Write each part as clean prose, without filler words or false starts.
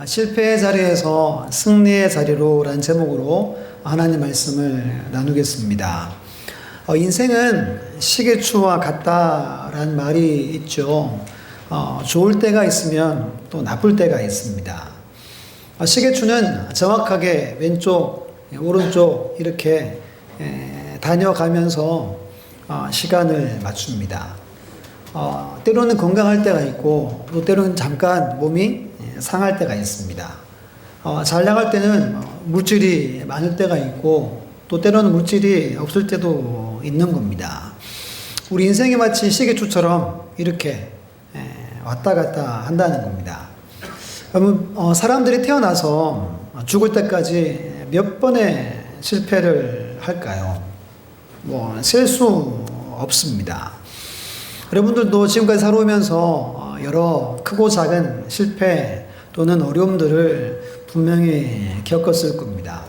실패의 자리에서 승리의 자리로 라는 제목으로 하나님 말씀을 나누겠습니다. 인생은 시계추와 같다라는 말이 있죠. 좋을 때가 있으면 또 나쁠 때가 있습니다. 시계추는 정확하게 왼쪽, 오른쪽 이렇게 다녀가면서 시간을 맞춥니다. 때로는 건강할 때가 있고 또 때로는 잠깐 몸이 상할 때가 있습니다. 잘 나갈 때는 물질이 많을 때가 있고 또 때로는 물질이 없을 때도 있는 겁니다. 우리 인생이 마치 시계추처럼 이렇게 왔다 갔다 한다는 겁니다. 그러면 사람들이 태어나서 죽을 때까지 몇 번의 실패를 할까요? 셀 수 없습니다. 여러분들도 지금까지 살아오면서 여러 크고 작은 실패 또는 어려움들을 분명히 겪었을 겁니다.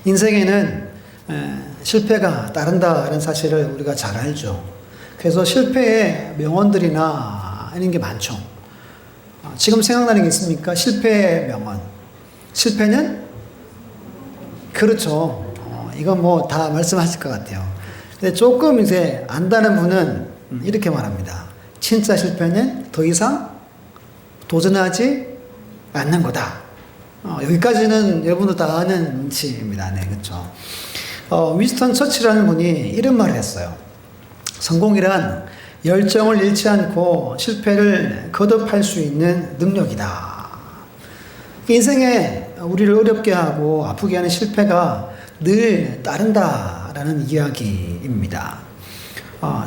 인생에는 실패가 따른다는 사실을 우리가 잘 알죠. 그래서 실패의 명언들이나 이런 게 많죠. 지금 생각나는 게 있습니까? 실패의 명언. 실패는? 그렇죠. 이건 다 말씀하실 것 같아요. 근데 조금 이제 안다는 분은 이렇게 말합니다. 진짜 실패는 더 이상 도전하지 않는 거다. 여기까지는 여러분도 다 아는 문치입니다. 네, 그렇죠. 위스턴 처칠이라는 분이 이런 말을 했어요. 성공이란 열정을 잃지 않고 실패를 거듭할 수 있는 능력이다. 인생에 우리를 어렵게 하고 아프게 하는 실패가 늘 따른다라는 이야기입니다.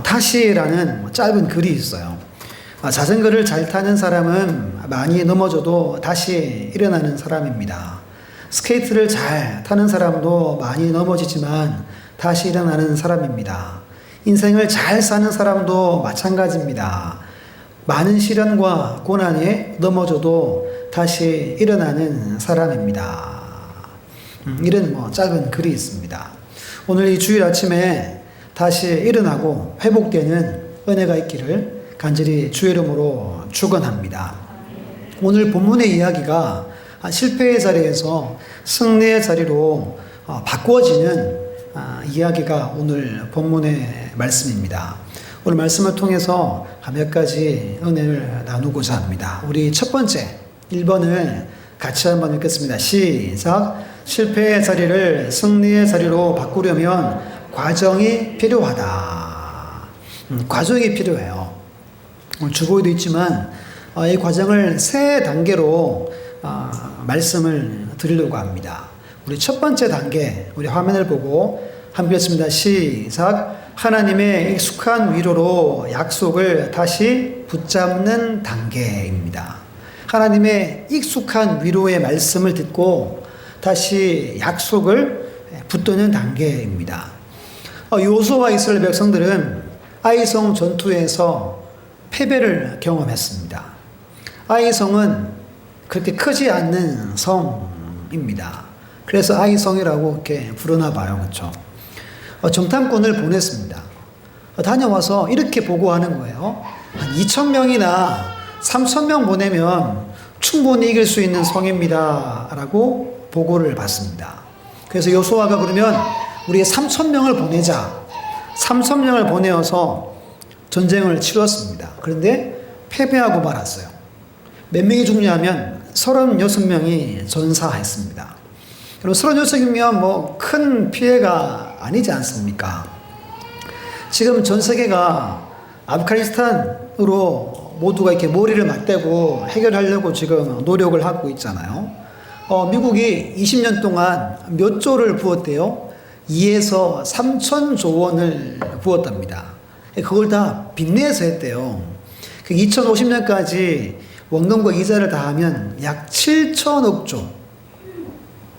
다시라는 짧은 글이 있어요. 자전거를 잘 타는 사람은 많이 넘어져도 다시 일어나는 사람입니다. 스케이트를 잘 타는 사람도 많이 넘어지지만 다시 일어나는 사람입니다. 인생을 잘 사는 사람도 마찬가지입니다. 많은 시련과 고난에 넘어져도 다시 일어나는 사람입니다. 이런 짧은 글이 있습니다. 오늘 이 주일 아침에 다시 일어나고 회복되는 은혜가 있기를 간절히 주의 이름으로 축원합니다. 오늘 본문의 이야기가 실패의 자리에서 승리의 자리로 바꾸어지는 이야기가 오늘 본문의 말씀입니다. 오늘 말씀을 통해서 몇 가지 은혜를 나누고자 합니다. 우리 첫 번째 1번을 같이 한번 읽겠습니다. 시작. 실패의 자리를 승리의 자리로 바꾸려면 과정이 필요하다. 과정이 필요해요. 오늘 주보에도 있지만 이 과정을 세 단계로 말씀을 드리려고 합니다. 우리 첫 번째 단계, 우리 화면을 보고 함께 했습니다. 시작. 하나님의 익숙한 위로로 약속을 다시 붙잡는 단계입니다. 하나님의 익숙한 위로의 말씀을 듣고 다시 약속을 붙드는 단계입니다. 요수아와 이스라엘 백성들은 아이성 전투에서 패배를 경험했습니다. 아이성은 그렇게 크지 않는 성입니다. 그래서 아이성이라고 이렇게 부르나 봐요. 그렇죠? 정탐꾼을 보냈습니다. 다녀와서 이렇게 보고하는 거예요. 한 2,000명이나 3,000명 보내면 충분히 이길 수 있는 성입니다. 라고 보고를 받습니다. 그래서 여호수아가 그러면 우리 3,000명을 보내자. 3,000명을 보내어서 전쟁을 치렀습니다. 그런데 패배하고 말았어요. 몇 명이 죽냐면 36명이 전사했습니다. 그리고 36이면 큰 피해가 아니지 않습니까? 지금 전 세계가 아프가니스탄으로 모두가 이렇게 머리를 맞대고 해결하려고 지금 노력을 하고 있잖아요. 미국이 20년 동안 몇 조를 부었대요? 2에서 3천조 원을 부었답니다. 그걸 다 빚내서 했대요. 2050년까지 원금과 이자를 다 하면 약 7천억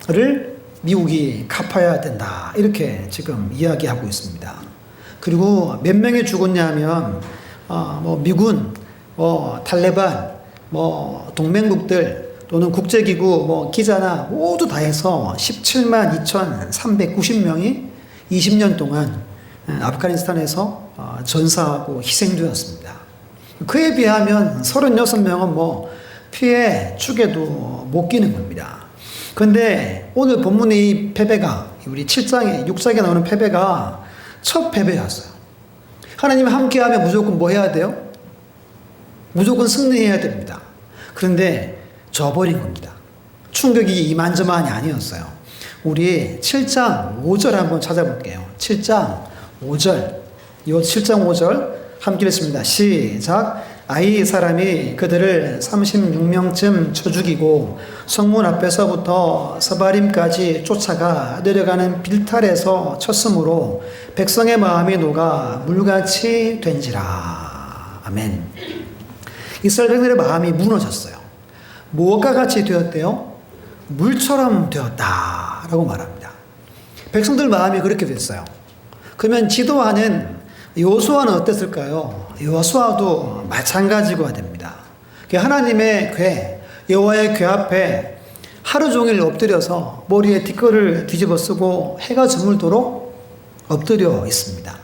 조를 미국이 갚아야 된다. 이렇게 지금 이야기하고 있습니다. 그리고 몇 명이 죽었냐 하면 미군, 탈레반, 동맹국들 또는 국제기구, 기자나 모두 다 해서 17만 2,390명이 20년 동안 아프가니스탄에서 전사하고 희생되었습니다. 그에 비하면 36명은 피에 축에도 못 끼는 겁니다. 그런데 오늘 본문의 이 패배가 우리 7장에 6장에 나오는 패배가 첫 패배였어요. 하나님 함께하면 무조건 뭐 해야 돼요? 무조건 승리해야 됩니다. 그런데 져버린 겁니다. 충격이 이만저만이 아니었어요. 우리 7장 5절 한번 찾아볼게요. 7장 5절. 이 7장 5절 함께 읽습니다. 시작. 아이 사람이 그들을 36명쯤 쳐 죽이고 성문 앞에서부터 서바림까지 쫓아가 내려가는 빌탈에서 쳤으므로 백성의 마음이 녹아 물같이 된지라. 아멘. 이스라엘 백성들의 마음이 무너졌어요. 무엇과 같이 되었대요? 물처럼 되었다라고 말합니다. 백성들 마음이 그렇게 됐어요. 그러면 지도하는 여호수아는 어땠을까요? 여호수아도 마찬가지가 됩니다. 하나님의 궤, 여호와의 궤 앞에 하루 종일 엎드려서 머리에 뒷걸을 뒤집어 쓰고 해가 저물도록 엎드려 있습니다.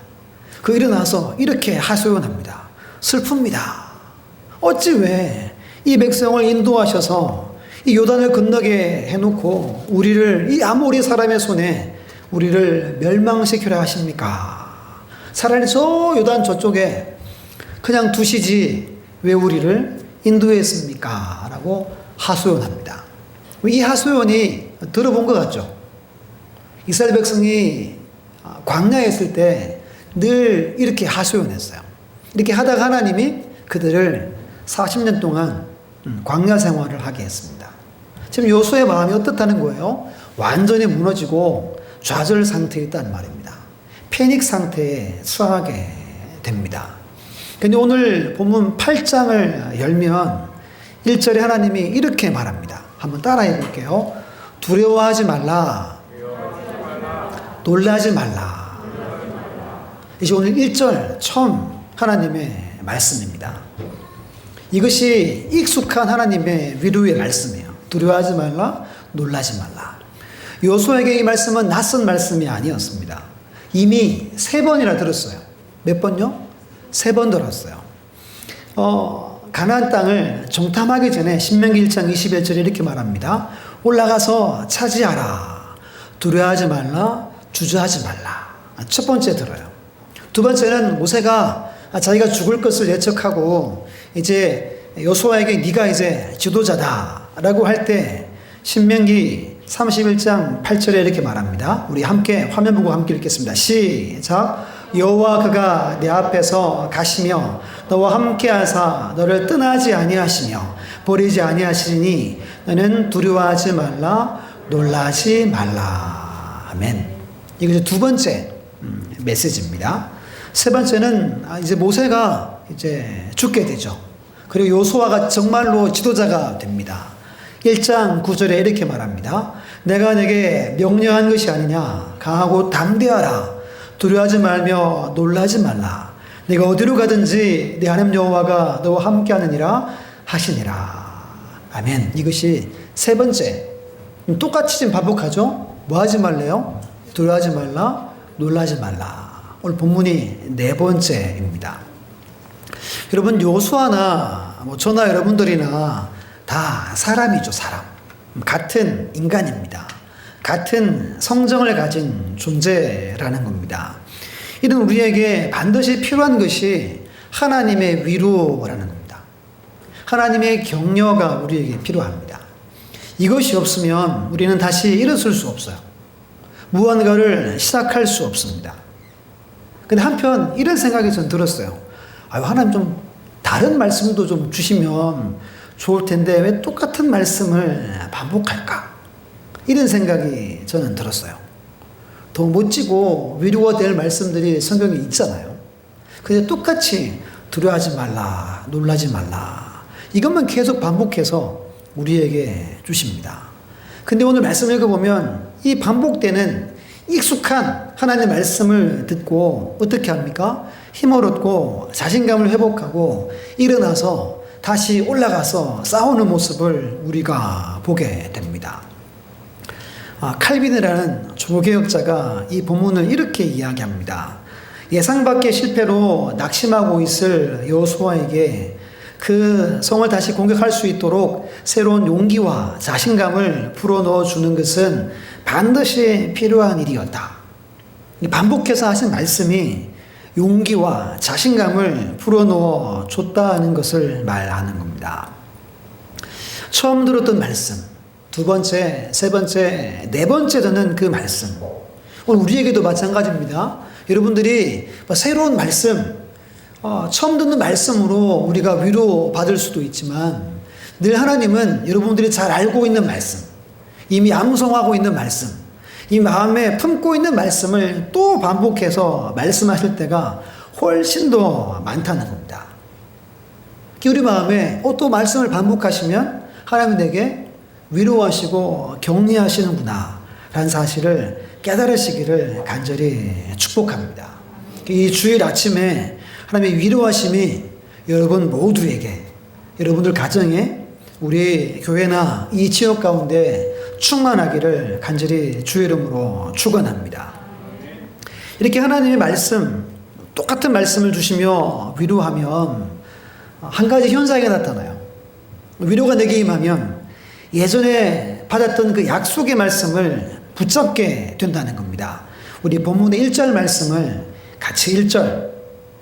그 일어나서 이렇게 하소연합니다. 슬픕니다. 어찌 왜 이 백성을 인도하셔서 이 요단을 건너게 해놓고 우리를 이 아모리 사람의 손에 우리를 멸망시키려 하십니까? 차라리 저 요단 저쪽에 그냥 두시지 왜 우리를 인도했습니까? 라고 하소연합니다. 이 하소연이 들어본 것 같죠? 이스라엘 백성이 광야에 있을 때 늘 이렇게 하소연했어요. 이렇게 하다가 하나님이 그들을 40년 동안 광야 생활을 하게 했습니다. 지금 여호수아의 마음이 어떻다는 거예요? 완전히 무너지고 좌절 상태에 있다는 말입니다. 패닉 상태에 처하게 됩니다. 근데 오늘 본문 8장을 열면 1절에 하나님이 이렇게 말합니다. 한번 따라해 볼게요. 두려워하지 말라. 놀라지 말라. 이제 오늘 1절 처음 하나님의 말씀입니다. 이것이 익숙한 하나님의 위로의 말씀이에요. 두려워하지 말라, 놀라지 말라. 여호수아에게 이 말씀은 낯선 말씀이 아니었습니다. 이미 3번이나 들었어요. 몇 번요? 3번 들었어요. 가나안 땅을 정탐하기 전에 신명기 1장 21절에 이렇게 말합니다. 올라가서 차지하라. 두려워하지 말라, 주저하지 말라. 첫 번째 들어요. 두 번째는 모세가 자기가 죽을 것을 예측하고 이제 여호수아에게 네가 이제 지도자다라고 할 때 신명기 31장 8절에 이렇게 말합니다. 우리 함께 화면 보고 함께 읽겠습니다. 시작. 여호와 그가 내 앞에서 가시며 너와 함께하사 너를 떠나지 아니하시며 버리지 아니하시니 너는 두려워하지 말라 놀라지 말라. 아멘. 이게 두 번째 메시지입니다. 세 번째는 이제 모세가 이제 죽게 되죠. 그리고 여호수아가 정말로 지도자가 됩니다. 1장 9절에 이렇게 말합니다. 내가 내게 명령한 것이 아니냐. 강하고 담대하라. 두려워하지 말며 놀라지 말라. 내가 어디로 가든지 내 하나님 여호와가 너와 함께하느니라 하시니라. 아멘. 이것이 세 번째. 똑같이 지금 반복하죠. 뭐 하지 말래요? 두려워하지 말라. 놀라지 말라. 오늘 본문이 네 번째입니다. 여러분 여호수아나 저나 여러분들이나 다 사람이죠. 사람. 같은 인간입니다. 같은 성정을 가진 존재라는 겁니다. 이는 우리에게 반드시 필요한 것이 하나님의 위로라는 겁니다. 하나님의 격려가 우리에게 필요합니다. 이것이 없으면 우리는 다시 일어설 수 없어요. 무언가를 시작할 수 없습니다. 근데 한편 이런 생각이 전 들었어요. 하나님 좀 다른 말씀도 좀 주시면 좋을 텐데 왜 똑같은 말씀을 반복할까? 이런 생각이 저는 들었어요. 더 멋지고 위로가 될 말씀들이 성경에 있잖아요. 근데 똑같이 두려워하지 말라, 놀라지 말라. 이것만 계속 반복해서 우리에게 주십니다. 근데 오늘 말씀 읽어보면 이 반복되는 익숙한 하나님의 말씀을 듣고 어떻게 합니까? 힘을 얻고 자신감을 회복하고 일어나서 다시 올라가서 싸우는 모습을 우리가 보게 됩니다. 칼빈이라는 조교역자가 이 본문을 이렇게 이야기합니다. 예상 밖의 실패로 낙심하고 있을 여호수아에게 그 성을 다시 공격할 수 있도록 새로운 용기와 자신감을 불어넣어 주는 것은 반드시 필요한 일이었다. 반복해서 하신 말씀이 용기와 자신감을 불어넣어 줬다는 것을 말하는 겁니다. 처음 들었던 말씀, 두 번째, 세 번째, 네 번째 듣는 그 말씀. 오늘 우리에게도 마찬가지입니다. 여러분들이 새로운 말씀, 처음 듣는 말씀으로 우리가 위로받을 수도 있지만 늘 하나님은 여러분들이 잘 알고 있는 말씀, 이미 암송하고 있는 말씀, 이 마음에 품고 있는 말씀을 또 반복해서 말씀하실 때가 훨씬 더 많다는 겁니다. 우리 마음에 또 말씀을 반복하시면 하나님 내게 위로하시고 격려하시는구나 라는 사실을 깨달으시기를 간절히 축복합니다. 이 주일 아침에 하나님의 위로하심이 여러분 모두에게, 여러분들 가정에, 우리 교회나 이 지역 가운데 충만하기를 간절히 주의 이름으로 축원합니다. 이렇게 하나님의 말씀, 똑같은 말씀을 주시며 위로하면 한 가지 현상이 나타나요. 위로가 내게 임하면 예전에 받았던 그 약속의 말씀을 붙잡게 된다는 겁니다. 우리 본문의 1절 말씀을 같이 1절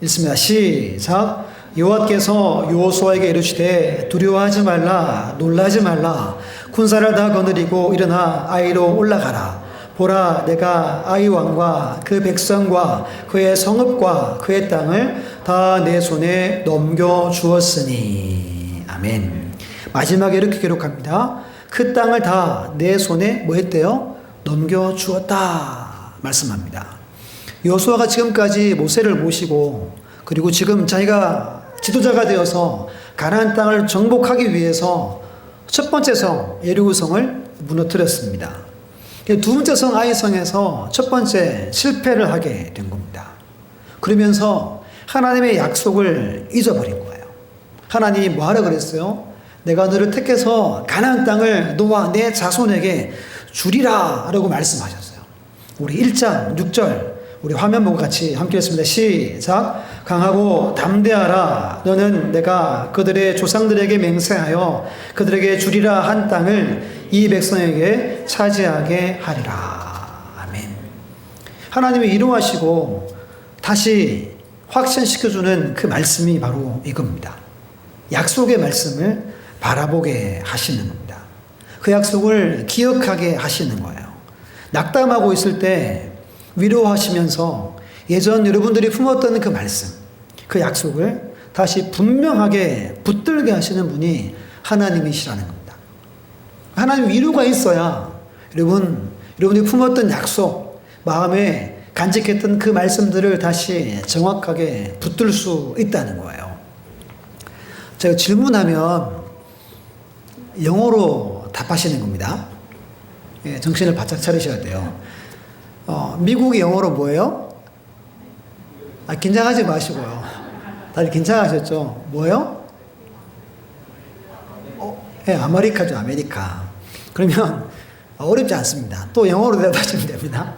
읽습니다. 시작. 여호와께서 여호수아에게 이르시되 두려워하지 말라, 놀라지 말라. 군사를 다 거느리고 일어나 아이로 올라가라. 보라, 내가 아이 왕과 그 백성과 그의 성읍과 그의 땅을 다 내 손에 넘겨 주었으니. 아멘. 마지막에 이렇게 기록합니다. 그 땅을 다 내 손에 뭐 했대요? 넘겨 주었다 말씀합니다. 여호수아가 지금까지 모세를 모시고 그리고 지금 자기가 지도자가 되어서 가나안 땅을 정복하기 위해서 첫 번째 성 여리고성을 무너뜨렸습니다. 두 번째 성 아이성에서 첫 번째 실패를 하게 된 겁니다. 그러면서 하나님의 약속을 잊어버린 거예요. 하나님이 뭐하라 그랬어요? 내가 너를 택해서 가나안 땅을 너와 내 자손에게 주리라 라고 말씀하셨어요. 우리 1장 6절 우리 화면 보고 같이 함께 했습니다. 시작. 강하고 담대하라. 너는 내가 그들의 조상들에게 맹세하여 그들에게 주리라 한 땅을 이 백성에게 차지하게 하리라. 아멘. 하나님이 위로하시고 다시 확신시켜주는 그 말씀이 바로 이겁니다. 약속의 말씀을 바라보게 하시는 겁니다. 그 약속을 기억하게 하시는 거예요. 낙담하고 있을 때 위로하시면서 예전 여러분들이 품었던 그 말씀, 그 약속을 다시 분명하게 붙들게 하시는 분이 하나님이시라는 겁니다. 하나님 위로가 있어야 여러분이 품었던 약속, 마음에 간직했던 그 말씀들을 다시 정확하게 붙들 수 있다는 거예요. 제가 질문하면 영어로 답하시는 겁니다. 예, 정신을 바짝 차리셔야 돼요. 미국이 영어로 뭐예요? 긴장하지 마시고요. 다들 긴장하셨죠? 뭐예요? 예, 아메리카죠, 아메리카. 그러면 어렵지 않습니다. 또 영어로 대답하시면 됩니다.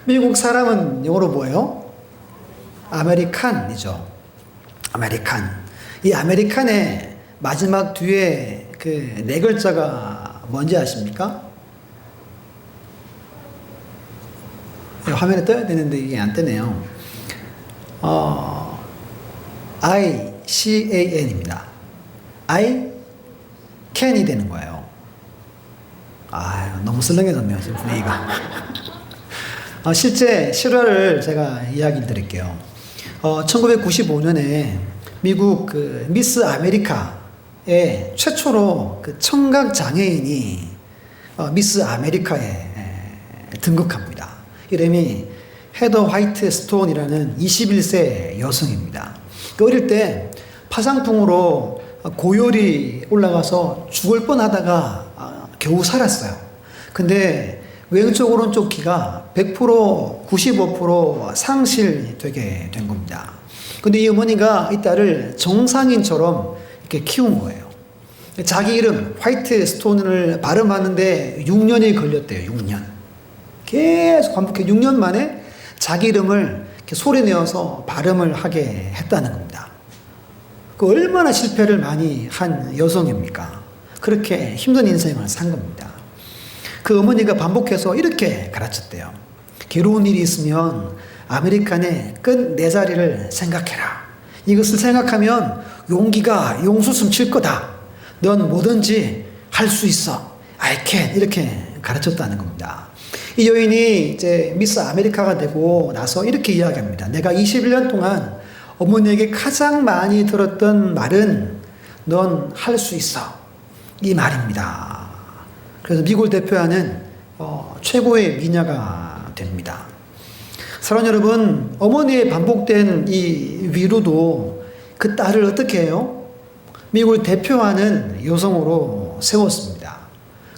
미국 사람은 영어로 뭐예요? 아메리칸이죠. 아메리칸. 이 아메리칸의 마지막 뒤에 그 네 글자가 뭔지 아십니까? 화면에 떠야 되는데 이게 안 뜨네요. ICAN입니다. I can이 되는 거예요. 너무 슬렁해졌네요, 지금 분위기가. 실제 실화를 제가 이야기 드릴게요. 1995년에 미국 그 미스 아메리카에 최초로 그 청각 장애인이 미스 아메리카에 등극합니다. 이름이 헤더 화이트 스톤이라는 21세 여성입니다. 어릴 때 파상풍으로 고열이 올라가서 죽을 뻔하다가 겨우 살았어요. 근데 왼쪽 오른쪽 귀가 100% 95% 상실되게 된 겁니다. 근데 이 어머니가 이 딸을 정상인처럼 이렇게 키운 거예요. 자기 이름 화이트 스톤을 발음하는데 6년이 걸렸대요. 6년. 계속 반복해 6년 만에 자기 이름을 이렇게 소리내어서 발음을 하게 했다는 겁니다. 그 얼마나 실패를 많이 한 여성입니까? 그렇게 힘든 인생을 산 겁니다. 그 어머니가 반복해서 이렇게 가르쳤대요. 괴로운 일이 있으면 아메리칸의 끝 내 자리를 생각해라. 이것을 생각하면 용기가 용수숨 칠 거다. 넌 뭐든지 할 수 있어. I can. 이렇게 가르쳤다는 겁니다. 이 여인이 이제 미스 아메리카가 되고 나서 이렇게 이야기합니다. 내가 21년 동안 어머니에게 가장 많이 들었던 말은 넌 할 수 있어. 이 말입니다. 그래서 미국을 대표하는 최고의 미녀가 됩니다. 사랑하는 여러분, 어머니의 반복된 이 위로도 그 딸을 어떻게 해요? 미국을 대표하는 여성으로 세웠습니다.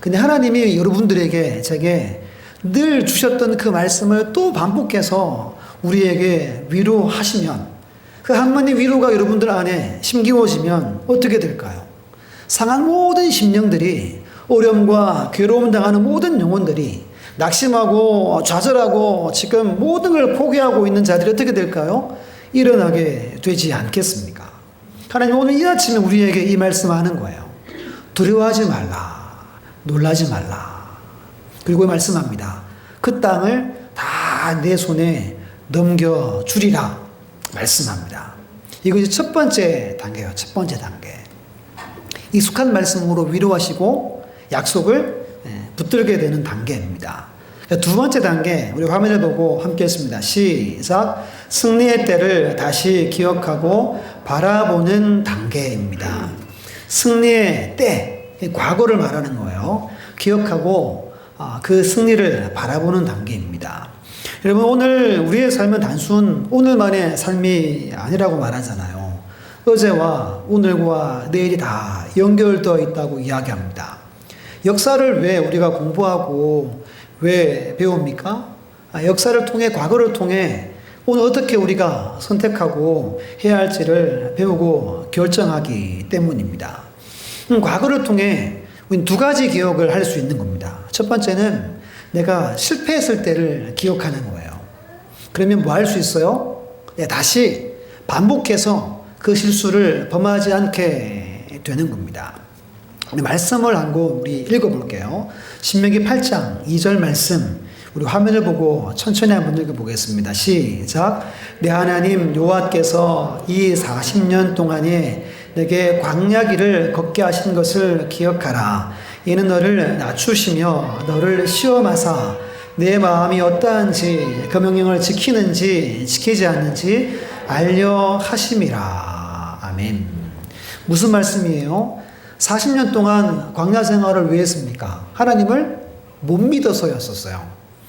근데 하나님이 여러분들에게 제게 늘 주셨던 그 말씀을 또 반복해서 우리에게 위로하시면 그 한마디 위로가 여러분들 안에 심기워지면 어떻게 될까요? 상한 모든 심령들이 어려움과 괴로움 당하는 모든 영혼들이 낙심하고 좌절하고 지금 모든 걸 포기하고 있는 자들이 어떻게 될까요? 일어나게 되지 않겠습니까? 하나님 오늘 이 아침에 우리에게 이 말씀하는 거예요. 두려워하지 말라. 놀라지 말라. 그리고 말씀합니다. 그 땅을 다 내 손에 넘겨주리라 말씀합니다. 이것이 첫 번째 단계예요. 첫 번째 단계. 익숙한 말씀으로 위로하시고 약속을 붙들게 되는 단계입니다. 두 번째 단계, 우리 화면을 보고 함께 했습니다. 시작. 승리의 때를 다시 기억하고 바라보는 단계입니다. 승리의 때, 과거를 말하는 거예요. 기억하고 그 승리를 바라보는 단계입니다. 여러분, 오늘 우리의 삶은 단순 오늘만의 삶이 아니라고 말하잖아요. 어제와 오늘과 내일이 다 연결되어 있다고 이야기합니다. 역사를 왜 우리가 공부하고 왜 배웁니까? 역사를 통해, 과거를 통해 오늘 어떻게 우리가 선택하고 해야 할지를 배우고 결정하기 때문입니다. 과거를 통해 우리는 두 가지 기억을 할 수 있는 겁니다. 첫 번째는 내가 실패했을 때를 기억하는 거예요. 그러면 뭐 할 수 있어요? 다시 반복해서 그 실수를 범하지 않게 되는 겁니다. 우리 말씀을 한번 우리 읽어볼게요. 신명기 8장 2절 말씀, 우리 화면을 보고 천천히 한번 읽어보겠습니다. 시작. 내 하나님 여호와께서 이 40년 동안에 내게 광야길을 걷게 하신 것을 기억하라. 이는 너를 낮추시며 너를 시험하사 내 마음이 어떠한지 그 명령을 지키는지 지키지 않는지 알려 하심이라. 아멘. 무슨 말씀이에요? 40년 동안 광야 생활을 왜 했습니까? 하나님을 못 믿어서였었어요.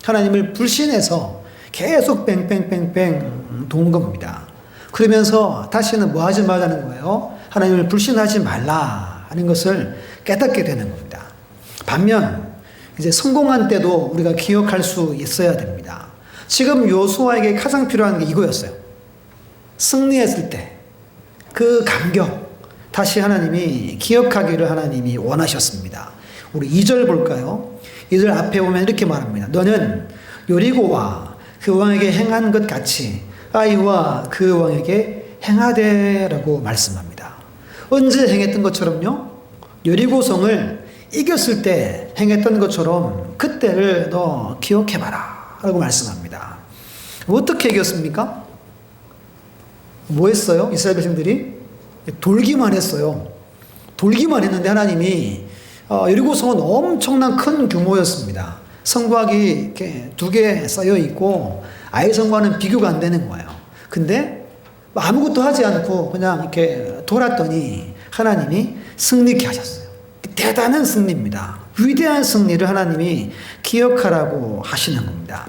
하나님을 불신해서 계속 뺑뺑뺑뺑 돈 겁니다. 그러면서 다시는 뭐 하지 말라는 거예요? 하나님을 불신하지 말라 하는 것을 깨닫게 되는 겁니다. 반면 이제 성공한 때도 우리가 기억할 수 있어야 됩니다. 지금 요수아에게 가장 필요한 게 이거였어요. 승리했을 때 그 감격 다시 하나님이 기억하기를 하나님이 원하셨습니다. 우리 2절 볼까요? 2절 앞에 보면 이렇게 말합니다. 너는 여리고와 그 왕에게 행한 것 같이 아이와 그 왕에게 행하되라고 말씀합니다. 언제 행했던 것처럼요? 여리고성을 이겼을 때 행했던 것처럼 그때를 너 기억해봐라 라고 말씀합니다. 어떻게 이겼습니까? 뭐 했어요? 이스라엘 백성들이? 돌기만 했어요. 돌기만 했는데 하나님이 여리고성은 엄청난 큰 규모였습니다. 성곽이 이렇게 2개 쌓여 있고 아이성과는 비교가 안 되는 거예요. 근데 아무것도 하지 않고 그냥 이렇게 돌았더니 하나님이 승리케 하셨어요. 대단한 승리입니다. 위대한 승리를 하나님이 기억하라고 하시는 겁니다.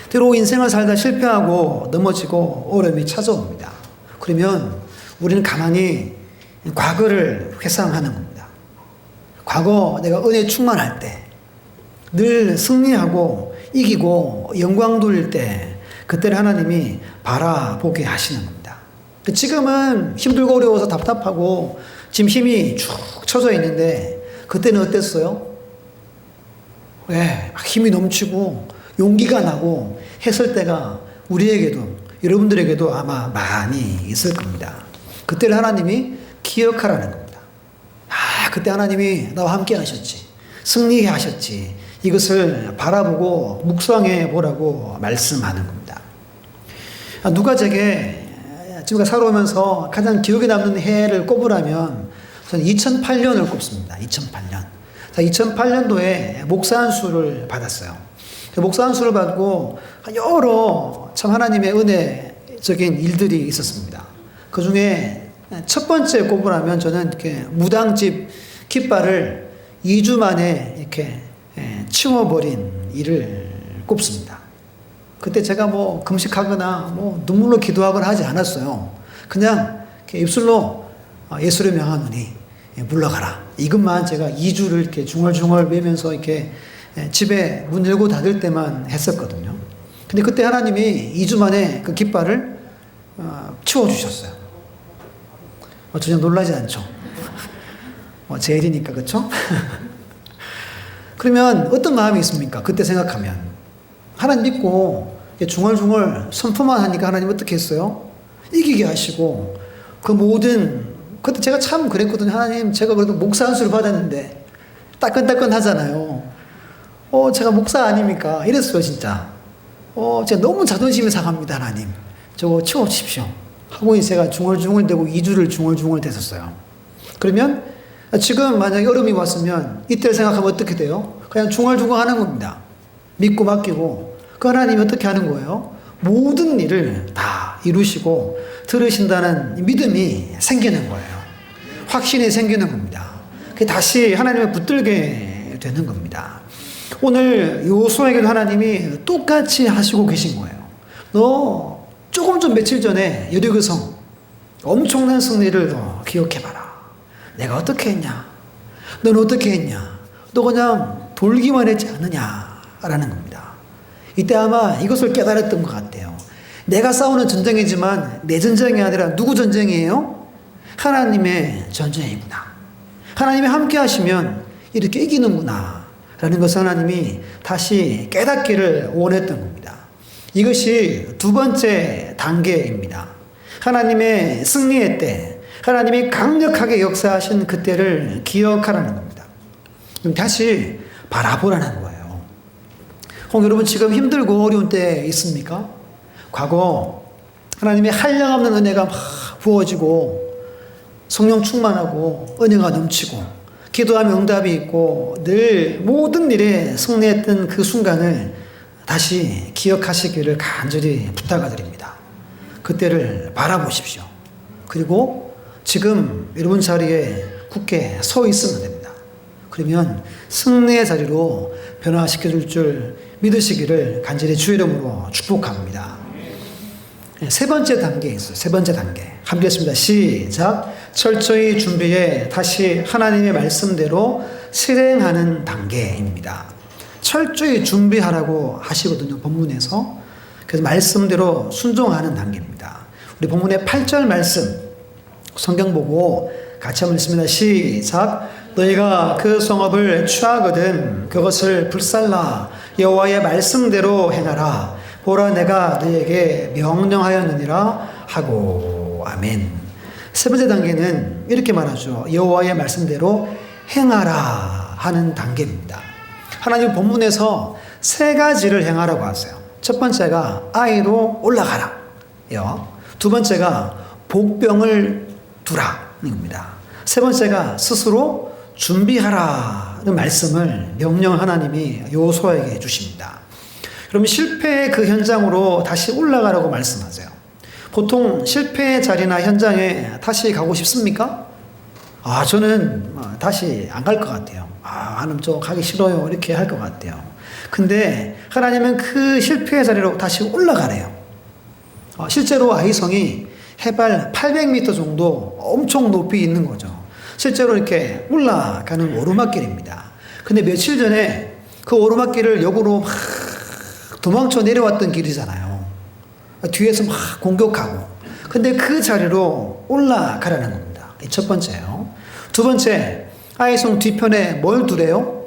때로 인생을 살다 실패하고 넘어지고 어려움이 찾아옵니다. 그러면 우리는 가만히 과거를 회상하는 겁니다. 과거 내가 은혜 충만할 때, 늘 승리하고 이기고 영광 돌릴 때 그때를 하나님이 바라보게 하시는 겁니다. 지금은 힘들고 어려워서 답답하고 지금 힘이 쭉 쳐져 있는데 그때는 어땠어요? 막 힘이 넘치고 용기가 나고 했을 때가 우리에게도 여러분들에게도 아마 많이 있을 겁니다. 그때를 하나님이 기억하라는 겁니다. 아, 그때 하나님이 나와 함께 하셨지. 승리해 하셨지. 이것을 바라보고 묵상해 보라고 말씀하는 겁니다. 누가 제게 지금까지 살아오면서 가장 기억에 남는 해를 꼽으라면 저는 2008년을 꼽습니다. 2008년. 2008년도에 목사 안수를 받았어요. 목사 안수를 받고 여러 참 하나님의 은혜적인 일들이 있었습니다. 그 중에 첫 번째 꼽으라면 저는 이렇게 무당집 깃발을 2주 만에 이렇게 치워버린 일을 꼽습니다. 그때 제가 뭐 금식하거나 뭐 눈물로 기도하거나 하지 않았어요. 그냥 이렇게 입술로 예수를 명하노니 물러가라. 이것만 제가 2주를 이렇게 중얼중얼 매면서 이렇게 집에 문 열고 닫을 때만 했었거든요. 근데 그때 하나님이 2주 만에 그 깃발을 치워주셨어요. 전혀 놀라지 않죠. 제 일이니까, 그쵸? 그러면 어떤 마음이 있습니까? 그때 생각하면. 하나님 믿고 중얼중얼 선포만 하니까 하나님 어떻게 했어요? 이기게 하시고 그 모든, 그때 제가 참 그랬거든요. 하나님, 제가 그래도 목사 안수를 받았는데 따끈따끈 하잖아요. 제가 목사 아닙니까? 이랬어요, 진짜. 제가 너무 자존심이 상합니다, 하나님. 저거 치워주십시오. 하고 제가 중얼중얼 대고 2주를 중얼중얼 대었어요. 그러면 지금 만약에 여름이 왔으면 이때를 생각하면 어떻게 돼요? 그냥 중얼중얼 하는 겁니다. 믿고 맡기고. 그 하나님이 어떻게 하는 거예요? 모든 일을 다 이루시고 들으신다는 믿음이 생기는 거예요. 확신이 생기는 겁니다. 다시 하나님을 붙들게 되는 겁니다. 오늘 요수아에게도 하나님이 똑같이 하시고 계신 거예요. 너 조금 전 며칠 전에 여리고성 엄청난 승리를 너 기억해봐라. 내가 어떻게 했냐? 넌 어떻게 했냐? 너 그냥 돌기만 했지 않느냐라는 겁니다. 이때 아마 이것을 깨달았던 것 같아요. 내가 싸우는 전쟁이지만 내 전쟁이 아니라 누구 전쟁이에요? 하나님의 전쟁이구나. 하나님이 함께 하시면 이렇게 이기는구나 라는 것을 하나님이 다시 깨닫기를 원했던 겁니다. 이것이 두 번째 단계입니다. 하나님의 승리의 때, 하나님이 강력하게 역사하신 그때를 기억하라는 겁니다. 그럼 다시 바라보라는 거예요. 여러분 지금 힘들고 어려운 때 있습니까? 과거 하나님의 한량없는 은혜가 막 부어지고 성령 충만하고 은혜가 넘치고 기도하면 응답이 있고 늘 모든 일에 승리했던 그 순간을 다시 기억하시기를 간절히 부탁드립니다. 그때를 바라보십시오. 그리고 지금 여러분 자리에 굳게 서 있으면 됩니다. 그러면 승리의 자리로 변화시켜줄 줄 믿으시기를 간절히 주의 이름으로 축복합니다. 세 번째 단계에 있어요. 세 번째 단계. 함께 했습니다. 시작. 철저히 준비해 다시 하나님의 말씀대로 실행하는 단계입니다. 철저히 준비하라고 하시거든요. 본문에서. 그래서 말씀대로 순종하는 단계입니다. 우리 본문의 8절 말씀 성경 보고 같이 한번 읽습니다. 시작. 너희가 그 성읍을 취하거든 그것을 불살라 여호와의 말씀대로 행하라. 보라 내가 너희에게 명령하였느니라 하고. 아멘. 세 번째 단계는 이렇게 말하죠. 여호와의 말씀대로 행하라 하는 단계입니다. 하나님 본문에서 세 가지를 행하라고 하세요. 첫 번째가 아이로 올라가라. 두 번째가 복병을 두라는 겁니다. 세 번째가 스스로 준비하라는 말씀을 명령 하나님이 요수아에게 주십니다. 그럼 실패의 그 현장으로 다시 올라가라고 말씀하세요. 보통 실패의 자리나 현장에 다시 가고 싶습니까? 저는 다시 안 갈 것 같아요. 하나님 저 가기 싫어요. 이렇게 할 것 같아요. 근데 하나님은 그 실패의 자리로 다시 올라가래요. 실제로 아이성이 해발 800m 정도 엄청 높이 있는 거죠. 실제로 이렇게 올라가는 오르막길입니다. 근데 며칠 전에 그 오르막길을 역으로 막 도망쳐 내려왔던 길이잖아요. 뒤에서 막 공격하고. 근데 그 자리로 올라가라는 겁니다. 첫 번째요. 두 번째, 아이성 뒤편에 뭘 두래요?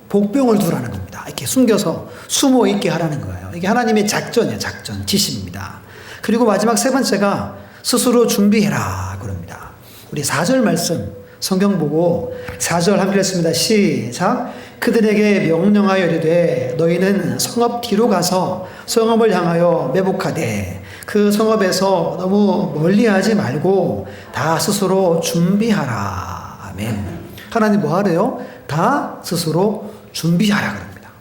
복병을 두라는 겁니다. 이렇게 숨겨서 숨어 있게 하라는 거예요. 이게 하나님의 작전이에요. 작전, 지시입니다. 그리고 마지막 세 번째가 스스로 준비해라 그럽니다. 우리 4절 말씀 성경 보고 4절 함께 했습니다. 시작. 그들에게 명령하여 이르되 너희는 성읍 뒤로 가서 성읍을 향하여 매복하되 그 성읍에서 너무 멀리하지 말고 다 스스로 준비하라. 아멘. 하나님 뭐 하래요? 다 스스로 준비하라 그럽니다.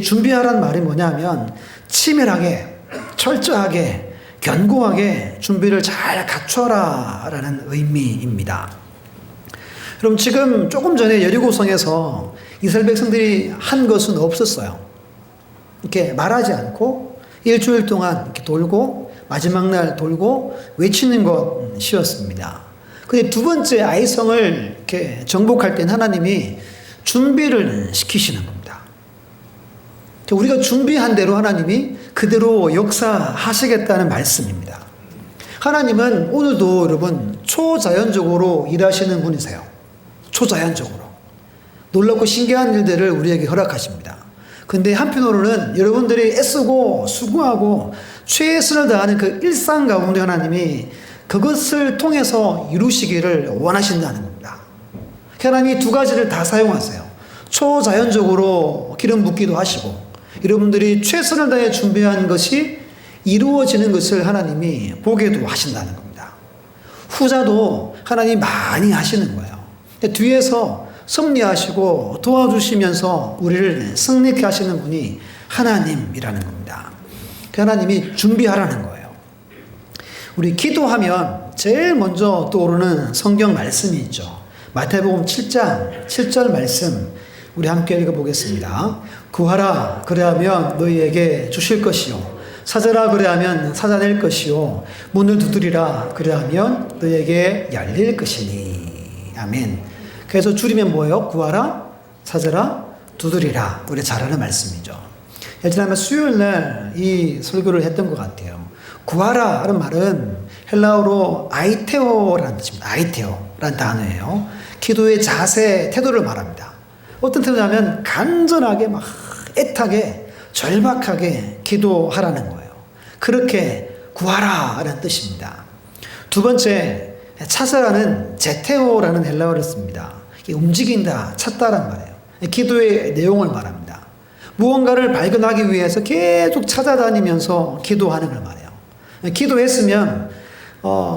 준비하라는 말이 뭐냐면 치밀하게 철저하게 견고하게 준비를 잘 갖춰라 라는 의미입니다. 그럼 지금 조금 전에 여리고성에서 이스라엘 백성들이 한 것은 없었어요. 이렇게 말하지 않고 일주일 동안 이렇게 돌고 마지막 날 돌고 외치는 것이었습니다. 근데 두 번째 아이성을 이렇게 정복할 땐 하나님이 준비를 시키시는 겁니다. 우리가 준비한 대로 하나님이 그대로 역사하시겠다는 말씀입니다. 하나님은 오늘도 여러분 초자연적으로 일하시는 분이세요. 초자연적으로. 놀랍고 신기한 일들을 우리에게 허락하십니다. 근데 한편으로는 여러분들이 애쓰고 수고하고 최선을 다하는 그 일상 가운데 하나님이 그것을 통해서 이루시기를 원하신다는 겁니다. 하나님이 두 가지를 다 사용하세요. 초자연적으로 기름 붓기도 하시고 여러분들이 최선을 다해 준비한 것이 이루어지는 것을 하나님이 보게도 하신다는 겁니다. 후자도 하나님이 많이 하시는 거예요. 뒤에서 섭리하시고 도와주시면서 우리를 승리케 하시는 분이 하나님이라는 겁니다. 하나님이 준비하라는 거예요. 우리 기도하면 제일 먼저 떠오르는 성경 말씀이 있죠. 마태복음 7장 7절 말씀 우리 함께 읽어보겠습니다. 구하라 그래하면 너희에게 주실 것이요 찾으라 그래하면 찾아낼 것이요 문을 두드리라 그래하면 너희에게 열릴 것이니. 아멘. 그래서 줄이면 뭐예요? 구하라, 찾으라, 두드리라. 우리 잘 아는 말씀이죠. 예전에 수요일날 이 설교를 했던 것 같아요. 구하라 하는 말은 헬라어로 아이테오라는 뜻입니다. 아이테오라는 단어예요. 기도의 자세, 태도를 말합니다. 어떤 태도냐면 간절하게 막 애타게 절박하게 기도하라는 거예요. 그렇게 구하라라는 뜻입니다. 두 번째, 찾으라는 제테오라는 헬라어를 씁니다. 움직인다, 찾다란 말이에요. 기도의 내용을 말합니다. 무언가를 발견하기 위해서 계속 찾아다니면서 기도하는 걸 말해요. 기도했으면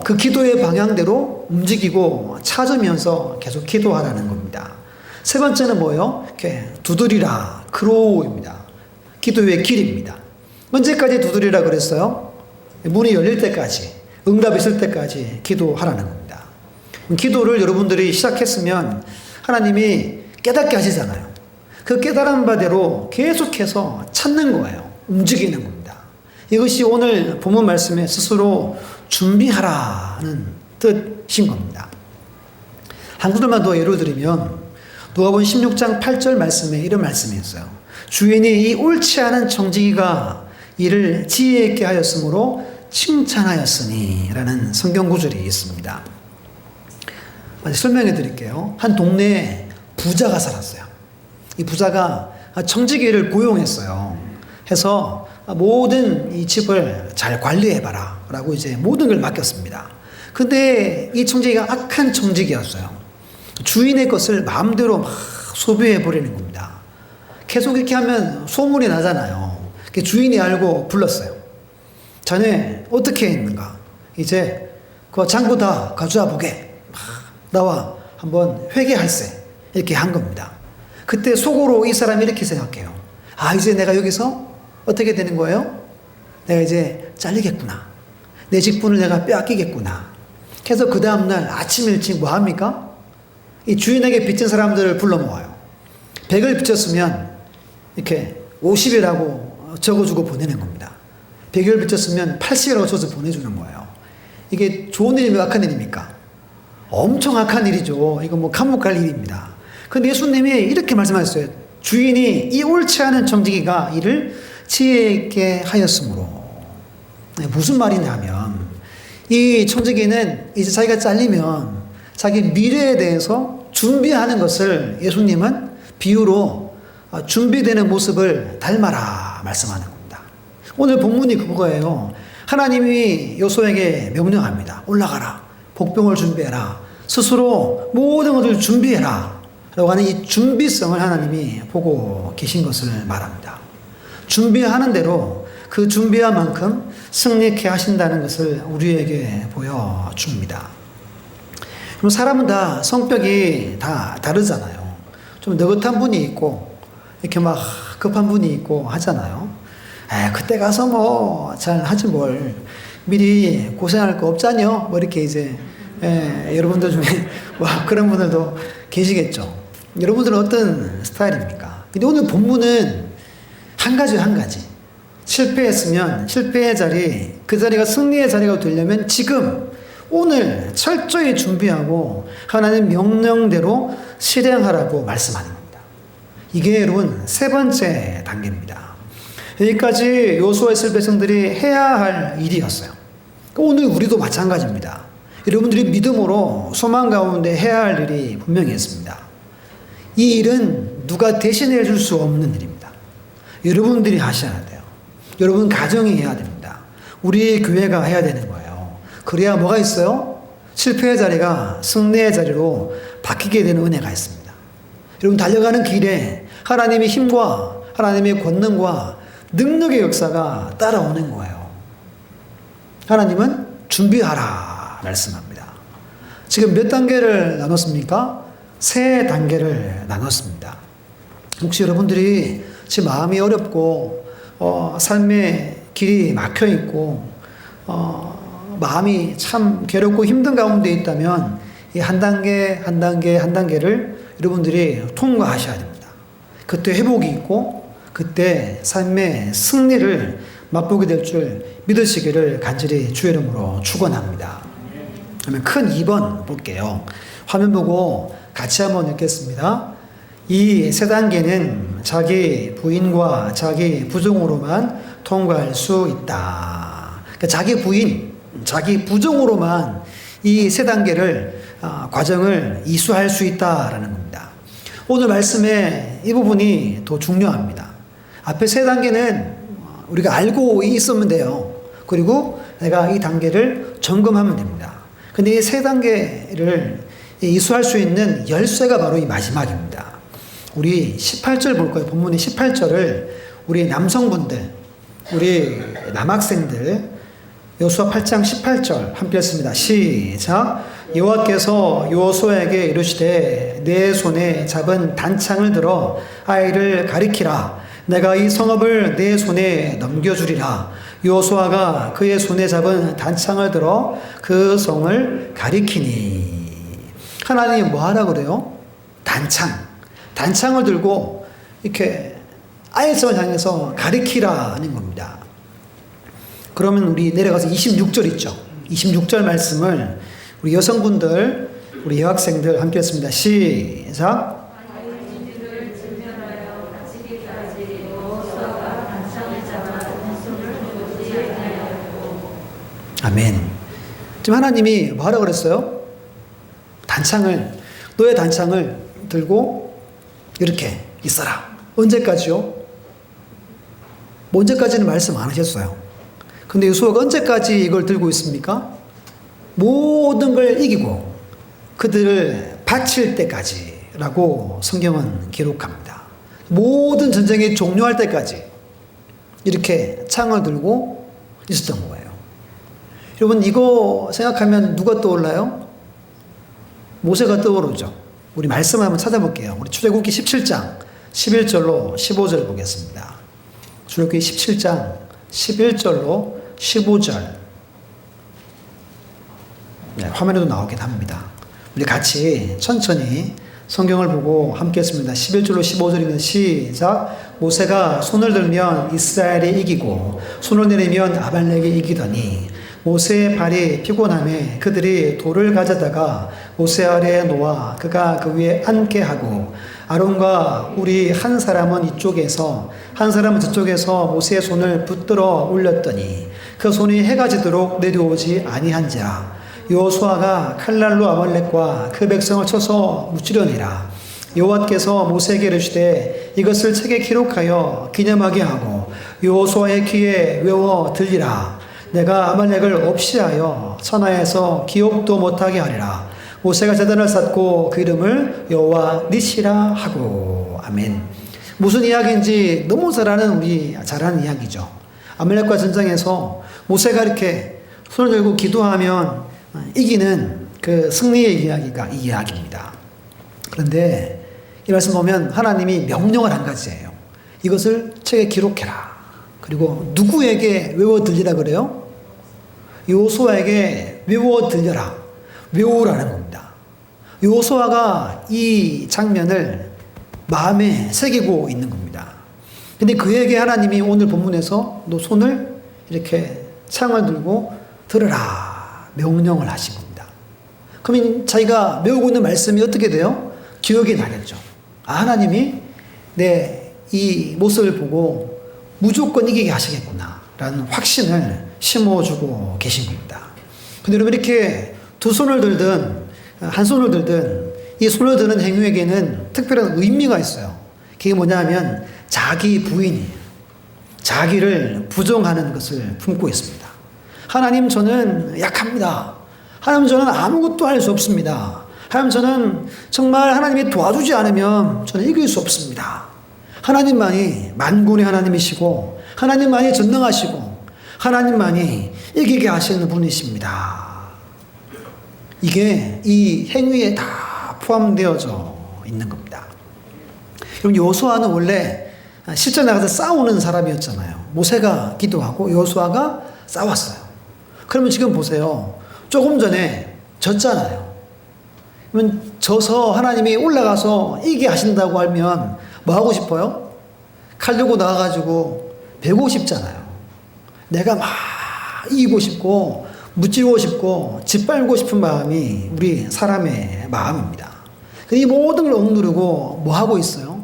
그 기도의 방향대로 움직이고 찾으면서 계속 기도하라는 겁니다. 세 번째는 뭐예요? 이렇게 두드리라, 크로우입니다. 기도의 길입니다. 언제까지 두드리라 그랬어요? 문이 열릴 때까지, 응답이 있을 때까지 기도하라는 겁니다. 기도를 여러분들이 시작했으면 하나님이 깨닫게 하시잖아요. 그 깨달은 바대로 계속해서 찾는 거예요. 움직이는 겁니다. 이것이 오늘 본문 말씀에 스스로 준비하라는 뜻인 겁니다. 한 구절만 더 예를 들면 누가복음 16장 8절 말씀에 이런 말씀이 있어요. 주인이 이 옳지 않은 청지기가 이를 지혜 있게 하였으므로 칭찬하였으니 라는 성경 구절이 있습니다. 설명해 드릴게요. 한 동네에 부자가 살았어요. 이 부자가 청지기를 고용했어요. 해서 모든 이 집을 잘 관리해봐라 라고 이제 모든 걸 맡겼습니다. 근데 이 청지기가 악한 청지기였어요. 주인의 것을 마음대로 막 소비해버리는 겁니다. 계속 이렇게 하면 소문이 나잖아요. 주인이 알고 불렀어요. 자네 어떻게 했는가? 이제 그 장부 다 가져와 보게. 나와 한번 회개할세. 이렇게 한 겁니다. 그때 속으로 이 사람이 이렇게 생각해요. 아, 이제 내가 여기서 어떻게 되는 거예요? 내가 이제 잘리겠구나. 내 직분을 내가 빼앗기겠구나. 그래서 그 다음날 아침 일찍 뭐 합니까? 이 주인에게 빚진 사람들을 불러 모아요. 100을 빚졌으면 이렇게 50이라고 적어주고 보내는 겁니다. 100을 빚졌으면 80이라고 써서 보내주는 거예요. 이게 좋은 일입니까? 악한 일입니까? 엄청 악한 일이죠. 이거 뭐 감옥 갈 일입니다. 근데 예수님이 이렇게 말씀하셨어요. 주인이 이 옳지 않은 청지기가 이를 지혜 있게 하였으므로. 무슨 말이냐면 이 청지기는 이제 자기가 잘리면 자기 미래에 대해서 준비하는 것을 예수님은 비유로 준비되는 모습을 닮아라 말씀하는 겁니다. 오늘 본문이 그거예요. 하나님이 요소에게 명령합니다. 올라가라. 복병을 준비해라. 스스로 모든 것을 준비해라. 라고 하는 이 준비성을 하나님이 보고 계신 것을 말합니다. 준비하는 대로 그 준비한 만큼 승리케 하신다는 것을 우리에게 보여줍니다. 그럼 사람은 다 성격이 다 다르잖아요. 좀 느긋한 분이 있고 이렇게 막 급한 분이 있고 하잖아요. 그때 가서 뭐 잘 하지 뭘 미리 고생할 거 없잖여. 뭐 이렇게 이제 여러분들 중에 뭐 그런 분들도 계시겠죠. 여러분들은 어떤 스타일입니까? 근데 오늘 본문은 한 가지. 실패했으면 실패의 자리, 그 자리가 승리의 자리가 되려면 지금 오늘 철저히 준비하고 하나님 명령대로 실행하라고 말씀하는 겁니다. 이게 여러분 세 번째 단계입니다. 여기까지 여호수아 이스라엘 백성들이 해야 할 일이었어요. 오늘 우리도 마찬가지입니다. 여러분들이 믿음으로 소망 가운데 해야 할 일이 분명히 있습니다. 이 일은 누가 대신해 줄 수 없는 일입니다. 여러분들이 하셔야 돼요. 여러분 가정이 해야 됩니다. 우리 교회가 해야 되는 거예요. 그래야 뭐가 있어요? 실패의 자리가 승리의 자리로 바뀌게 되는 은혜가 있습니다. 여러분 달려가는 길에 하나님의 힘과 하나님의 권능과 능력의 역사가 따라오는 거예요. 하나님은 준비하라 말씀합니다. 지금 몇 단계를 나눴습니까? 세 단계를 나눴습니다. 혹시 여러분들이 지금 마음이 어렵고 삶의 길이 막혀 있고 마음이 참 괴롭고 힘든 가운데 있다면 이 한 단계를 여러분들이 통과하셔야 됩니다. 그때 회복이 있고 그때 삶의 승리를 맛보게 될 줄 믿으시기를 간절히 주의 이름으로 축원합니다. 그러면 큰 2번 볼게요. 화면 보고 같이 한번 읽겠습니다. 이 세 단계는 자기 부인과 자기 부종으로만 통과할 수 있다. 그러니까 자기 부인, 자기 부종으로만 이 세 단계를 과정을 이수할 수 있다라는 겁니다. 오늘 말씀의 이 부분이 더 중요합니다. 앞에 세 단계는 우리가 알고 있으면 돼요. 그리고 내가 이 단계를 점검하면 됩니다. 근데 이 세 단계를 이수할 수 있는 열쇠가 바로 이 마지막입니다. 우리 18절 볼 거예요. 본문의 18절을 우리 남성분들, 우리 남학생들 여호수아 8장 18절 함께 했습니다. 시작. 여호와께서 여호수아에게 이르시되 내 손에 잡은 단창을 들어 아이를 가리키라. 내가 이 성읍을 내 손에 넘겨주리라. 여호수아가 그의 손에 잡은 단창을 들어 그 성을 가리키니. 하나님이 뭐 하라 그래요? 단창을 들고 이렇게 아이성을 향해서 가리키라는 겁니다. 그러면 우리 내려가서 26절 있죠. 26절 말씀을 우리 여성분들, 우리 여학생들 함께 했습니다. 시작. 아멘. 지금 하나님이 뭐하라 그랬어요? 너의 단창을 들고 이렇게 있어라. 언제까지요? 언제까지는 말씀 안 하셨어요. 근데 여호수아가 언제까지 이걸 들고 있습니까? 모든 걸 이기고 그들을 바칠 때까지라고 성경은 기록합니다. 모든 전쟁이 종료할 때까지 이렇게 창을 들고 있었던 거예요. 여러분 이거 생각하면 누가 떠올라요? 모세가 떠오르죠. 우리 말씀 한번 찾아볼게요. 우리 출애굽기 17장 11절로 15절 보겠습니다. 출애굽기 17장 11절로 15절. 네, 화면에도 나오긴 합니다. 우리 같이 천천히 성경을 보고 함께 했습니다. 11절로 15절입니다. 시작. 모세가 손을 들면 이스라엘이 이기고 손을 내리면 아말렉이 이기더니 모세의 발이 피곤함에 그들이 돌을 가져다가 모세 아래에 놓아 그가 그 위에 앉게 하고 아론과 우리 한 사람은 이쪽에서 한 사람은 저쪽에서 모세의 손을 붙들어 올렸더니 그 손이 해가 지도록 내려오지 아니한지라. 여호수아가 칼날로 아말렉과 그 백성을 쳐서 무찌려니라. 여호와께서 모세에게 이르시되 이것을 책에 기록하여 기념하게 하고 여호수아의 귀에 외워 들리라. 내가 아말렉을 없이하여 천하에서 기억도 못하게 하리라. 모세가 제단을 쌓고 그 이름을 여호와 니시라 하고. 아멘. 무슨 이야기인지 너무 잘 아는 이야기죠. 아말렉과 전쟁에서 모세가 이렇게 손을 들고 기도하면 이기는 그 승리의 이야기가 이 이야기입니다. 그런데 이 말씀 보면 하나님이 명령을 한 가지예요. 이것을 책에 기록해라. 그리고 누구에게 외워 들리라 그래요? 여호수아에게 외워 들려라. 외우라는 겁니다. 여호수아가 이 장면을 마음에 새기고 있는 겁니다. 근데 그에게 하나님이 오늘 본문에서 너 손을 이렇게 창을 들고 들으라 명령을 하신 겁니다. 그러면 자기가 외우고 있는 말씀이 어떻게 돼요? 기억이 나겠죠. 아, 하나님이 내 이 모습을 보고 무조건 이기게 하시겠구나 라는 확신을 심어주고 계신 겁니다. 근데 여러분 이렇게 두 손을 들든 한 손을 들든 이 손을 드는 행위에게는 특별한 의미가 있어요. 그게 뭐냐면 자기 부인이에요. 자기를 부정하는 것을 품고 있습니다. 하나님 저는 약합니다. 하나님 저는 아무것도 할 수 없습니다. 하나님 저는 정말 하나님이 도와주지 않으면 저는 이길 수 없습니다. 하나님만이 만군의 하나님이시고 하나님만이 전능하시고 하나님만이 이기게 하시는 분이십니다. 이게 이 행위에 다 포함되어져 있는 겁니다. 그럼 여호수아는 원래 실전 나가서 싸우는 사람이었잖아요. 모세가 기도하고 여호수아가 싸웠어요. 그러면 지금 보세요. 조금 전에 졌잖아요. 그러면 져서 하나님이 올라가서 이기게 하신다고 하면 뭐 하고 싶어요? 칼 들고 나와가지고 베고 싶잖아요. 내가 막 이기고 싶고 무찌르고 싶고 짓밟고 싶은 마음이 우리 사람의 마음입니다. 이 모든 걸 억누르고 뭐 하고 있어요?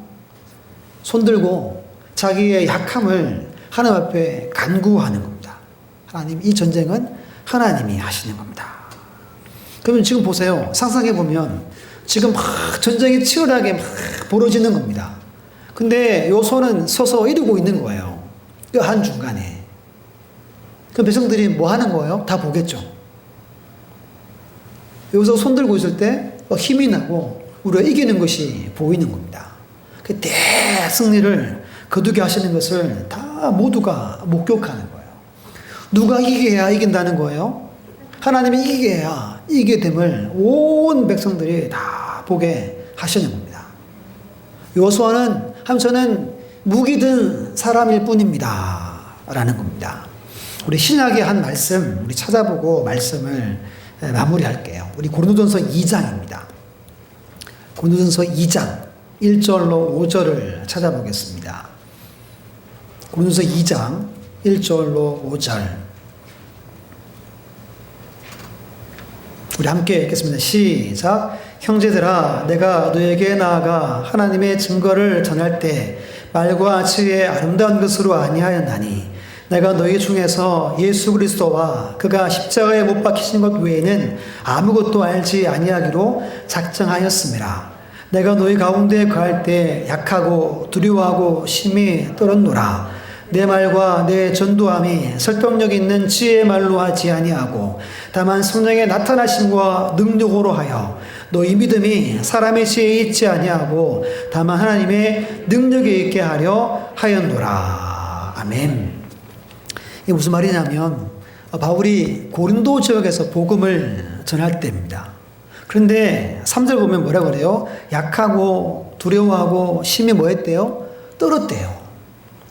손들고 자기의 약함을 하나님 앞에 간구하는 겁니다. 하나님, 이 전쟁은 하나님이 하시는 겁니다. 그러면 지금 보세요. 상상해 보면 지금 막 전쟁이 치열하게 막 벌어지는 겁니다. 근데 요 손은 서서 이러고 있는 거예요. 그 한중간에. 그럼 백성들이 뭐 하는 거예요? 다 보겠죠. 여기서 손 들고 있을 때 힘이 나고 우리가 이기는 것이 보이는 겁니다. 그 대승리를 거두게 하시는 것을 다 모두가 목격하는 거예요. 누가 이기게 해야 이긴다는 거예요? 하나님이 이기게 해야 이기게 됨을 온 백성들이 다 보게 하시는 겁니다. 여호수아는 저는 무기 든 사람일 뿐입니다 라는 겁니다. 우리 신약의 한 말씀 우리 찾아보고 말씀을 마무리할게요. 우리 고린도전서 2장입니다. 고린도전서 2장 1절로 5절을 찾아보겠습니다. 고린도전서 2장 1절로 5절 우리 함께 읽겠습니다. 시작. 형제들아 내가 너에게 나아가 하나님의 증거를 전할 때 말과 지혜의 아름다운 것으로 아니하였나니 내가 너희 중에서 예수 그리스도와 그가 십자가에 못 박히신 것 외에는 아무것도 알지 아니하기로 작정하였음이라. 내가 너희 가운데 거할 때 약하고 두려워하고 심히 떨었노라. 내 말과 내 전도함이 설득력 있는 지혜의 말로 하지 아니하고 다만 성령의 나타나심과 능력으로 하여 너희 믿음이 사람의 지혜에 있지 아니하고 다만 하나님의 능력에 있게 하려 하였노라. 아멘. 이게 무슨 말이냐면 바울이 고린도 지역에서 복음을 전할 때입니다. 그런데 3절 보면 뭐라 그래요? 약하고 두려워하고 심히 뭐 했대요? 떨었대요.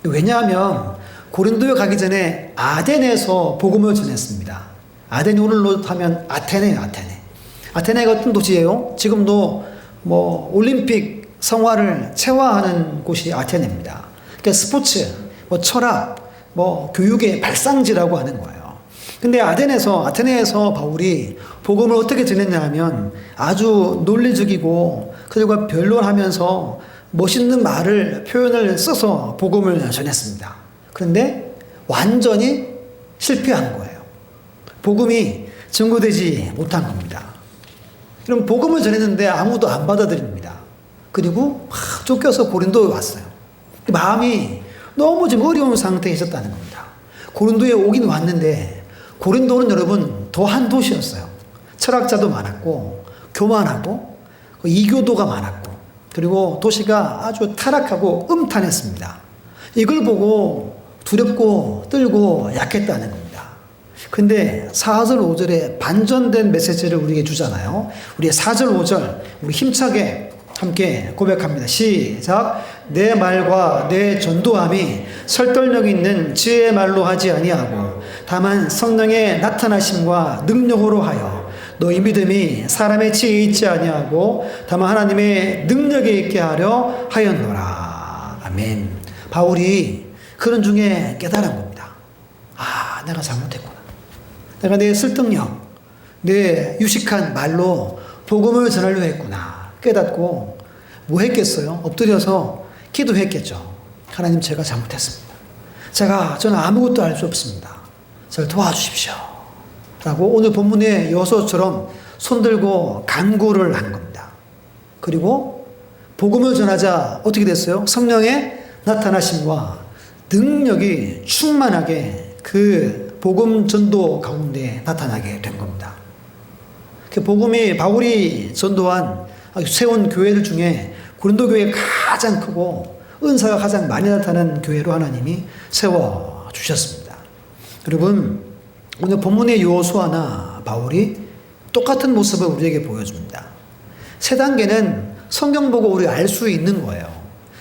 왜냐하면 고린도에 가기 전에 아덴에서 복음을 전했습니다. 아덴이 오늘로 하면 아테네예요. 아테네가 어떤 도시예요? 지금도 뭐 올림픽 성화를 체화하는 곳이 아테네입니다. 그러니까 스포츠, 뭐 철학, 뭐 교육의 발상지라고 하는 거예요. 근데 아테네에서 바울이 복음을 어떻게 전했냐 하면 아주 논리적이고 그들과 변론하면서 멋있는 말을 표현을 써서 복음을 전했습니다. 그런데 완전히 실패한 거예요. 복음이 증거되지 못한 겁니다. 그럼 복음을 전했는데 아무도 안 받아들입니다. 그리고 막 쫓겨서 고린도에 왔어요. 마음이 너무 지금 어려운 상태에 있었다는 겁니다. 고린도에 오긴 왔는데 고린도는 여러분 도한 도시였어요. 철학자도 많았고 교만하고 이교도가 많았고 그리고 도시가 아주 타락하고 음탄했습니다. 이걸 보고 두렵고 떨고 약했다는 겁니다. 근데 4절 5절에 반전된 메시지를 우리에게 주잖아요. 우리 4절 5절 우리 힘차게 함께 고백합니다. 시작. 내 말과 내 전도함이 설득력 있는 지혜의 말로 하지 아니하고 다만 성령의 나타나심과 능력으로 하여 너희 믿음이 사람의 지혜에 있지 아니하고 다만 하나님의 능력에 있게 하려 하였노라. 아멘. 바울이 그런 중에 깨달은 겁니다. 아, 내가 잘못했구나. 내가 내 설득력, 내 유식한 말로 복음을 전하려 했구나. 깨닫고 뭐 했겠어요? 엎드려서 기도했겠죠. 하나님, 제가 잘못했습니다. 저는 아무것도 알 수 없습니다. 저를 도와주십시오. 라고 오늘 본문의 여호수아처럼 손들고 간구를 한 겁니다. 그리고 복음을 전하자 어떻게 됐어요? 성령의 나타나심과 능력이 충만하게 그 복음 전도 가운데 나타나게 된 겁니다. 그 복음이 바울이 전도한 세운 교회들 중에 고린도 교회가 가장 크고 은사가 가장 많이 나타나는 교회로 하나님이 세워 주셨습니다. 여러분, 오늘 본문의 여호수아나 바울이 똑같은 모습을 우리에게 보여줍니다. 세 단계는 성경 보고 우리가 알 수 있는 거예요.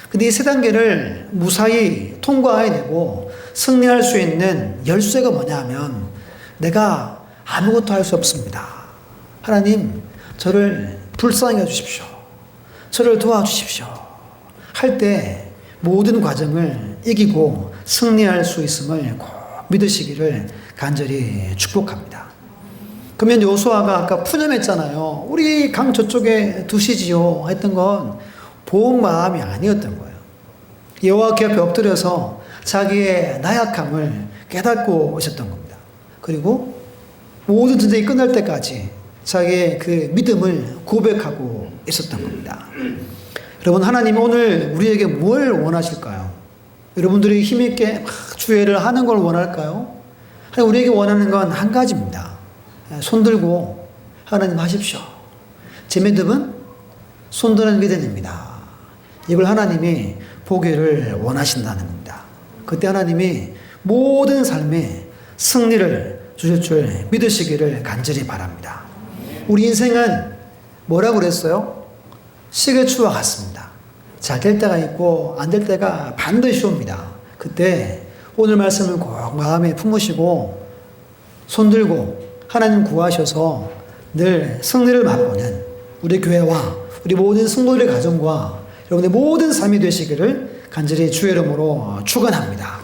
근데 이 세 단계를 무사히 통과해내고 승리할 수 있는 열쇠가 뭐냐 하면 내가 아무것도 할 수 없습니다. 하나님, 저를 불쌍히 해주십시오. 저를 도와주십시오. 할 때 모든 과정을 이기고 승리할 수 있음을 꼭 믿으시기를 간절히 축복합니다. 그러면 여호수아가 아까 푸념했잖아요. 우리 강 저쪽에 두시지요 했던 건 보온 마음이 아니었던 거예요. 여호와 그 앞에 엎드려서 자기의 나약함을 깨닫고 있었던 겁니다. 그리고 모든 전쟁이 끝날 때까지 자기의 그 믿음을 고백하고 있었던 겁니다. 여러분, 하나님은 오늘 우리에게 뭘 원하실까요? 여러분들이 힘있게 막 주의를 하는 걸 원할까요? 하나님, 우리에게 원하는 건 한 가지입니다. 손들고 하나님 하십시오. 제 믿음은 손드는 믿음입니다. 이걸 하나님이 보기를 원하신다는 겁니다. 그때 하나님이 모든 삶에 승리를 주실 줄 믿으시기를 간절히 바랍니다. 우리 인생은 뭐라고 그랬어요? 시계추와 같습니다. 잘 될 때가 있고 안 될 때가 반드시 옵니다. 그때 오늘 말씀을 꼭 마음에 품으시고 손들고 하나님 구하셔서 늘 승리를 맛보는 우리 교회와 우리 모든 성도들의 가정과 여러분의 모든 삶이 되시기를 간절히 주의 이름으로 축원합니다.